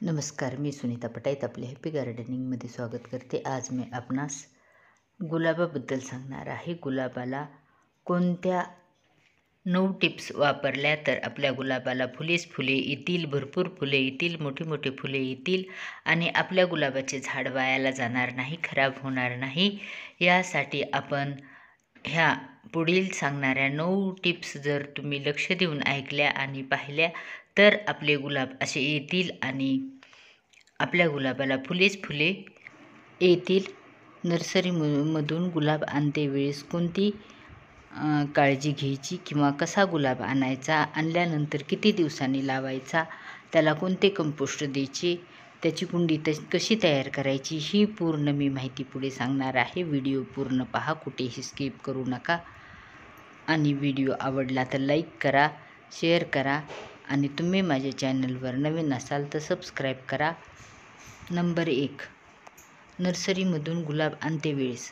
नमस्कार, मी सुनीता पटाईत आपले हॅपी गार्डनिंगमध्ये स्वागत करते। आज मी आपणास गुलाबाबद्दल सांगणार आहे। गुलाबाला कोणत्या 9 टिप्स वापरल्या तर आपल्या गुलाबाला फुले येतील, भरपूर फुले येतील, मोठी फुले येतील आणि आपल्या गुलाबाचे झाड वायाला जाणार नाही, खराब होणार नाही। यासाठी आपण ह्या पुढील सांगणाऱ्या 9 टिप्स जर तुम्ही लक्ष देऊन ऐकल्या आणि पाहिल्या तर आपले गुलाब असे येतील आणि आपल्या गुलाबाला फुले येतील। नर्सरीमधून गुलाब आणते वेळेस कोणती काळजी घ्यायची किंवा कसा गुलाब आणायचा, आणल्यानंतर किती दिवसांनी लावायचा, त्याला कोणते कंपोस्ट द्यायचे, त्याची कुंडी कशी तयार करायची, ही पूर्ण मी माहिती पुढे सांगणार आहे। व्हिडिओ पूर्ण पहा, कुठेही स्किप करू नका आणि व्हिडिओ आवडला तर लाईक करा, शेअर करा आणि तुम्ही माझ्या चॅनलवर नवीन असाल तर सबस्क्राईब करा। नंबर 1, नर्सरीमधून गुलाब आणते वेळेस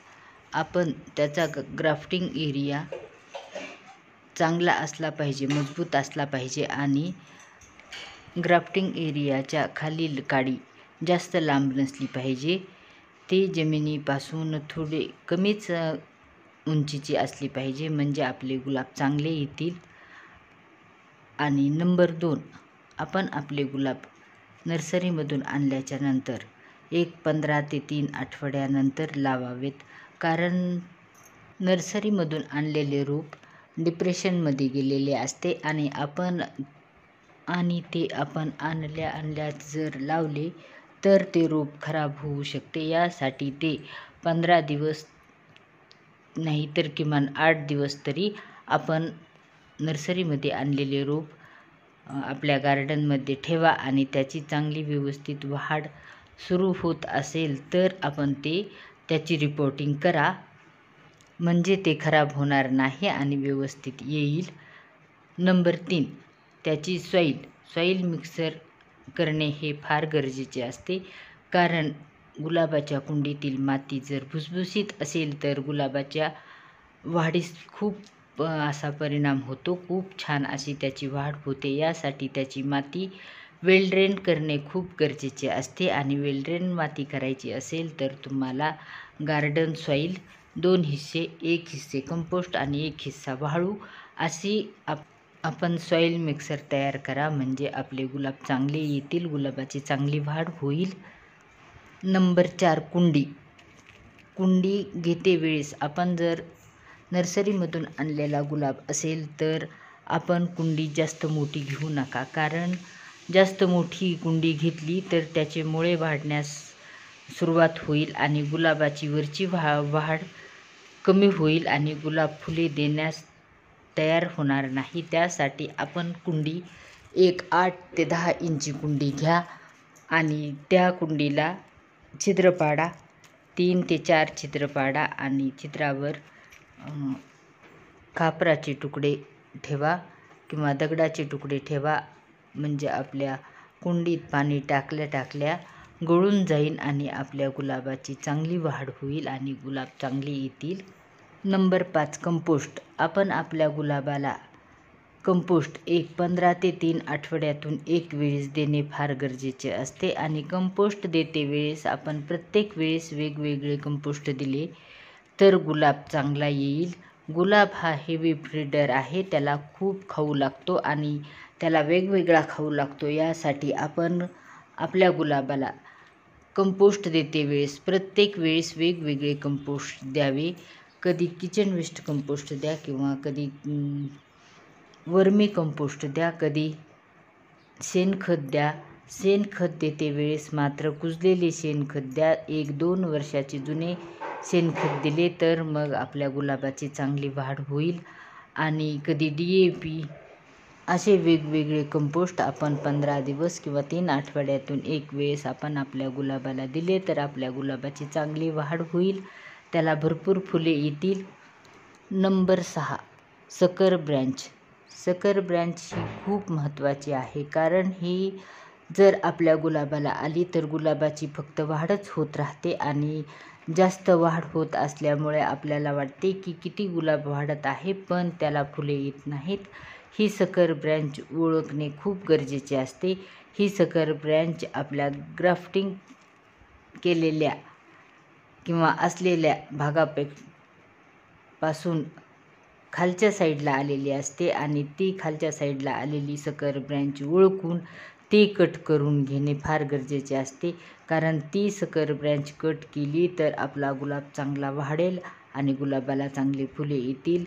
आपण त्याचा ग्राफ्टिंग एरिया चांगला असला पाहिजे, मजबूत असला पाहिजे आणि ग्राफ्टिंग एरियाच्या खालील काडी जास्त लांब नसली पाहिजे, ते जमिनीपासून थोडे कमीच उंचीची असली पाहिजे, म्हणजे आपले गुलाब चांगले येतील। आणि नंबर 2, आपण आपले गुलाब नर्सरीमधून आणल्याच्या नंतर 15 ते 3 आठवड्यानंतर लावावेत, कारण नर्सरीमधून आणलेले रोप डिप्रेशनमध्ये गेलेले असते आणि ते आपण आणल्या जर लावले तर ते रोप खराब होऊ शकते। यासाठी ते 15 दिवस नाही तर किमान 8 दिवस तरी आपण नर्सरीमध्ये आणलेले रोप आपल्या गार्डनमध्ये ठेवा आणि त्याची चांगली व्यवस्थित वाढ सुरू होत असेल तर आपण त्याची रिपोर्टिंग करा, म्हणजे ते खराब होणार नाही आणि व्यवस्थित येईल। नंबर 3, त्याची सॉईल मिक्सर करणे हे फार गरजेचे असते, कारण गुलाबाच्या कुंडीतील माती जर भुसभुशीत असेल तर गुलाबाच्या वाढीस खूप असा परिणाम होतो, खूप छान अशी त्याची वाढ होते। यासाठी त्याची माती वेल ड्रेन करणे खूप गरजेचे असते आणि वेल ड्रेन माती करायची असेल तर तुम्हाला गार्डन सॉईल 2 हिस्से, 1 हिस्से कंपोस्ट आणि 1 हिस्सा वाळू अशी आपण सॉईल मिक्सर तयार करा, म्हणजे आपले गुलाब चांगले येतील, गुलाबाची चांगली वाढ होईल। नंबर 4, कुंडी घेते वेळेस आपण जर नर्सरीमधून आणलेला गुलाब असेल तर आपण कुंडी जास्त मोठी घेऊ नका, कारण जास्त मोठी कुंडी घेतली तर त्याचे मुळे वाढण्यास सुरुवात होईल आणि गुलाबाची वरची वाढ कमी होईल आणि गुलाब फुले देण्यास तयार होणार नाही। त्यासाठी आपण कुंडी 8 ते 10 इंची कुंडी घ्या आणि त्या कुंडीला छिद्र पाडा, 3 ते 4 छिद्र पाडा आणि छिद्रावर कापराचे तुकडे ठेवा किंवा दगडाचे तुकडे ठेवा, म्हणजे आपल्या कुंडीत पाणी टाकल्या गळून जाईल आणि आपल्या गुलाबाची चांगली वाढ होईल आणि गुलाब चांगले येतील। Number 5, compost. आपण आपल्या गुलाबाला कंपोस्ट 15 ते 3 आठवड्यातून 1 वेळेस देणे फार गरजेचे असते आणि कंपोस्ट देते वेळेस आपण प्रत्येक वेळेस वेगवेगळे कंपोस्ट दिले तर गुलाब चांगला येईल। गुलाब हा हेवी फीडर आहे, त्याला खूप खाऊ लागतो आणि त्याला वेगवेगळा खाऊ लागतो। यासाठी आपण आपल्या गुलाबाला कंपोस्ट देते वेळेस प्रत्येक वेळेस वेगवेगळे कंपोस्ट द्यावे। कधी किचन वेस्ट कंपोस्ट द्या किंवा कधी वर्मी कंपोस्ट द्या, कधी शेणखत द्या। शेणखत देते वेळेस मात्र कुजलेले शेणखत द्या। 1-2 वर्षाचे जुने शेणखत दिले तर मग आपल्या गुलाबाची चांगली वाढ होईल। आणि कधी DAP असे वेगवेगळे कंपोस्ट आपण 15 दिवस किंवा 3 आठवड्यातून 1 वेळेस आपण आपल्या गुलाबाला दिले तर आपल्या गुलाबाची चांगली वाढ होईल, त्याला भरपूर फुले येतील। नंबर 6, सकर ब्रँच ही खूप महत्त्वाची आहे, कारण ही जर आपल्या गुलाबाला आली तर गुलाबाची फक्त वाढच होत राहते आणि जास्त वाढ होत असल्यामुळे आपल्याला वाटते की किती गुलाब वाढत आहे, पण त्याला फुले येत नाहीत। ही सकर ब्रँच ओळखणे खूप गरजेचे असते। ही सकर ब्रँच आपल्या ग्राफ्टिंग केलेल्या किंवा असलेल्या भागापासून खालच्या साईडला आलेली असते आणि ती खालच्या साईडला आलेली सकर ब्रँच ओळखून ती कट करून घेणे फार गरजेचे असते, कारण ती सकर ब्रँच कट केली तर आपला गुलाब चांगला वाढेल आणि गुलाबाला चांगली फुले येतील.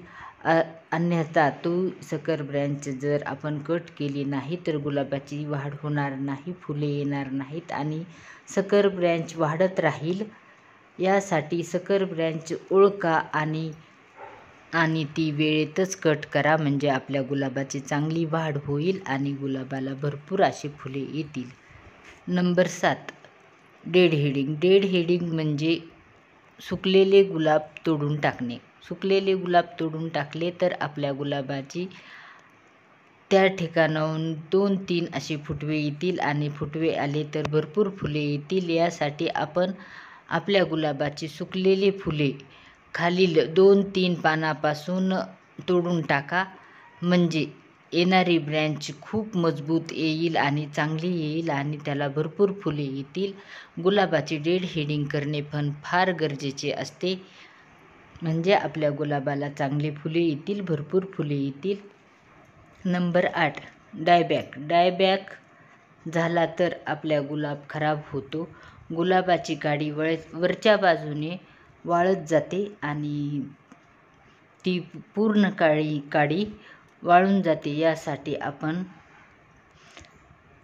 अन्यथा तो सकर ब्रँच जर आपण कट केली नाही तर गुलाबाची वाढ होणार नाही, फुले येणार नाहीत आणि सकर ब्रँच वाढत राहील. यासाठी सकर ब्रँच ओळखा आणि ती वेळेतच कट करा, म्हणजे आपल्या गुलाबाची चांगली वाढ होईल आणि गुलाबाला भरपूर अशी फुले येतील. Number 7, dead heading. Dead heading म्हणजे सुकलेले गुलाब तोडून टाकणे. सुकलेले गुलाब तोडून टाकले तर आपल्या गुलाबाची त्या ठिकाणाहून 2-3 असे फुटवे येतील आणि फुटवे आले तर भरपूर फुले येतील. यासाठी आपण आपल्या गुलाबाची सुकलेली फुले खालील 2-3 पानापासून तोडून टाका, म्हणजे येणारी ब्रँच खूप मजबूत येईल आणि चांगली येईल आणि त्याला भरपूर फुले येतील. गुलाबाची डेड हेडिंग करणे पण फार गरजेचे असते, म्हणजे आपल्या गुलाबाला चांगली फुले येतील, भरपूर फुले येतील. Number 8, dieback. डायबॅक झाला तर आपल्या गुलाब खराब होतो. गुलाबाची काडी वरच्या बाजूने वाळत जाते आणि ती पूर्ण काडी वाळून जाते. यासाठी आपण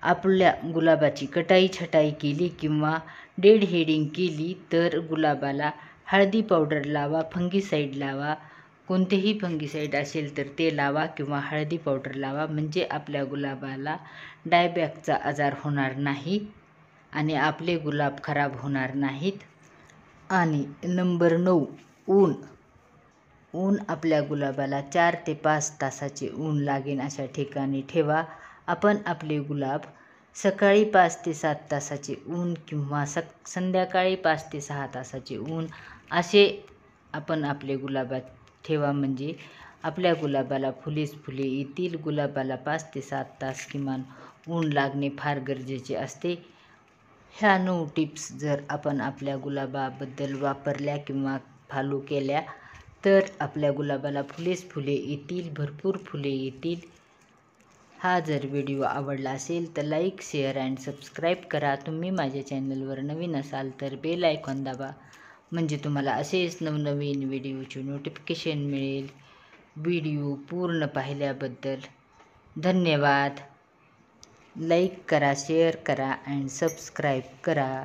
आपल्या गुलाबाची कटाई छटाई केली किंवा डेड हेडिंग केली तर गुलाबाला हळदी पावडर लावा, फंगीसाईड लावा. कोणतेही फंगीसाईड असेल तर ते लावा किंवा हळदी पावडर लावा, म्हणजे आपल्या गुलाबाला डायबॅकचा आजार होणार नाही आणि आपले गुलाब खराब होणार नाहीत. आणि नंबर 9, ऊन. ऊन आपल्या गुलाबाला 4 ते 5 तासाचे ऊन लागेल अशा ठिकाणी ठेवा. आपण आपले गुलाब सकाळी 5 ते 7 तासाचे ऊन किंवा संध्याकाळी 5 ते 6 तासाचे ऊन असे आपण आपले गुलाबात ठेवा, म्हणजे आपल्या गुलाबाला फुलेच फुले येतील. गुलाबाला 5 ते 7 तास किमान ऊन लागणे फार गरजेचे असते. ह्या 9 टिप्स जर आपण आपल्या गुलाबाबद्दल वापरल्या किंवा फॉलो केल्या तर आपल्या गुलाबाला फुलेच फुले येतील, भरपूर फुले येतील. हा जर व्हिडिओ आवडला असेल तर लाईक, शेअर अँड सबस्क्राईब करा. तुम्ही माझ्या चॅनलवर नवीन असाल तर बेल आयकॉन दाबा, म्हणजे तुम्हाला असेच नवनवीन व्हिडिओचे नोटिफिकेशन मिळेल. व्हिडिओ पूर्ण पाहिल्याबद्दल धन्यवाद. लाईक करा, शेअर करा अँड सबस्क्राईब करा.